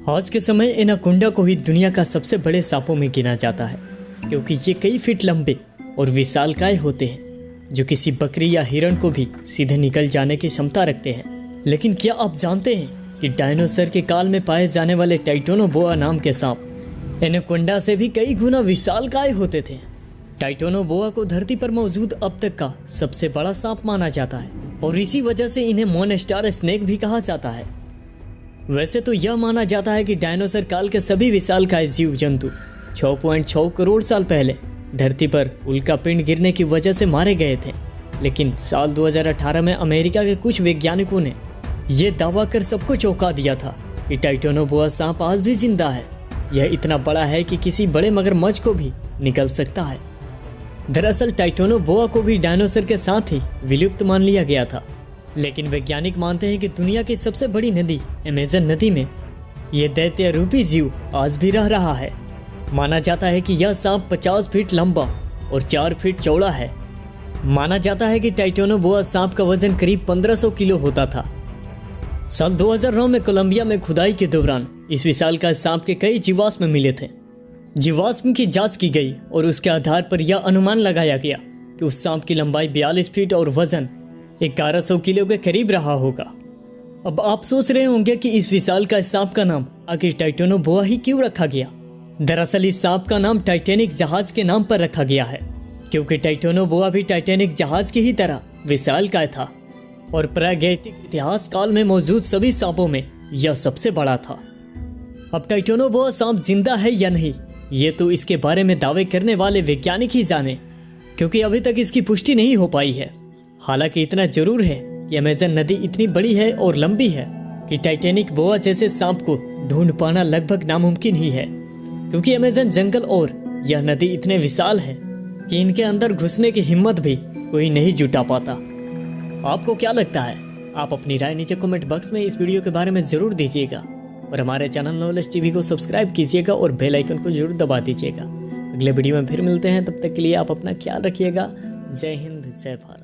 आज के समय एनाकोंडा को ही दुनिया का सबसे बड़े सांपों में गिना जाता है, क्योंकि ये कई फीट लंबे और विशालकाय होते हैं, जो किसी बकरी या हिरण को भी सीधे निकल जाने की क्षमता रखते हैं। लेकिन क्या आप जानते हैं कि डायनासोर के काल में पाए जाने वाले टाइटोनोबोआ नाम के सांप एनाकोंडा से भी कई गुना विशालकाय होते थे। टाइटोनोबोआ को धरती पर मौजूद अब तक का सबसे बड़ा सांप माना जाता है और इसी वजह से इन्हें मोनस्टार स्नेक भी कहा जाता है। वैसे तो यह माना जाता है कि डायनासोर काल के सभी विशालकाय जीव जंतु 6.6 करोड़ साल पहले धरती पर उल्कापिंड गिरने की वजह से मारे गए थे। लेकिन साल 2018 में अमेरिका के कुछ वैज्ञानिकों ने यह दावा कर सबको चौंका दिया था कि टाइटोनोबोआ सांप आज भी जिंदा है। यह इतना बड़ा है कि किसी बड़े मगरमच्छ को भी निगल सकता है। दरअसल टाइटोनोबोआ को भी डायनासोर के साथ ही विलुप्त मान लिया गया था, लेकिन वैज्ञानिक मानते हैं कि दुनिया की सबसे बड़ी नदी अमेज़न नदी में यह दैत्य रूपी जीव आज भी रह रहा है। माना जाता है कि यह सांप 50 फीट लंबा और 4 फीट चौड़ा है। माना जाता है कि टाइटोनोबोआ सांप का वजन करीब 1500 किलो होता था। साल 2009 में कोलंबिया में खुदाई के दौरान इस विशालकाय सांप के कई जीवाश्म मिले थे। जीवाश्म की जांच की गई और उसके आधार पर यह अनुमान लगाया गया कि उस सांप की लंबाई 42 फीट और वजन 1100 किलो के करीब रहा होगा। अब आप सोच रहे होंगे कि इस विशालकाय सांप का नाम आखिर टाइटोनोबोआ ही क्यों रखा गया। दरअसल इस सांप का नाम टाइटैनिक जहाज के नाम पर रखा गया है, क्योंकि टाइटोनोबोआ भी टाइटैनिक जहाज की ही तरह विशालकाय था और प्रागैतिक इतिहास काल में मौजूद सभी सांपों में यह सबसे बड़ा था। अब टाइटोनोबोआ सांप जिंदा है या नहीं, ये तो इसके बारे में दावे करने वाले वैज्ञानिक ही जाने, क्योंकि अभी तक इसकी पुष्टि नहीं हो पाई है। हालांकि इतना जरूर है कि अमेज़न नदी इतनी बड़ी है और लंबी है कि टाइटैनिक बोआ जैसे सांप को ढूंढ पाना लगभग नामुमकिन ही है, क्योंकि अमेज़न जंगल और यह नदी इतने विशाल है कि इनके अंदर घुसने की हिम्मत भी कोई नहीं जुटा पाता। आपको क्या लगता है? आप अपनी राय नीचे कमेंट बॉक्स में इस वीडियो के बारे में जरूर दीजिएगा और हमारे चैनल नॉलेज टीवी को सब्सक्राइब कीजिएगा और बेल आइकन को जरूर दबा दीजिएगा। अगले वीडियो में फिर मिलते हैं, तब तक के लिए आप अपना ख्याल रखिएगा। जय हिंद, जय भारत।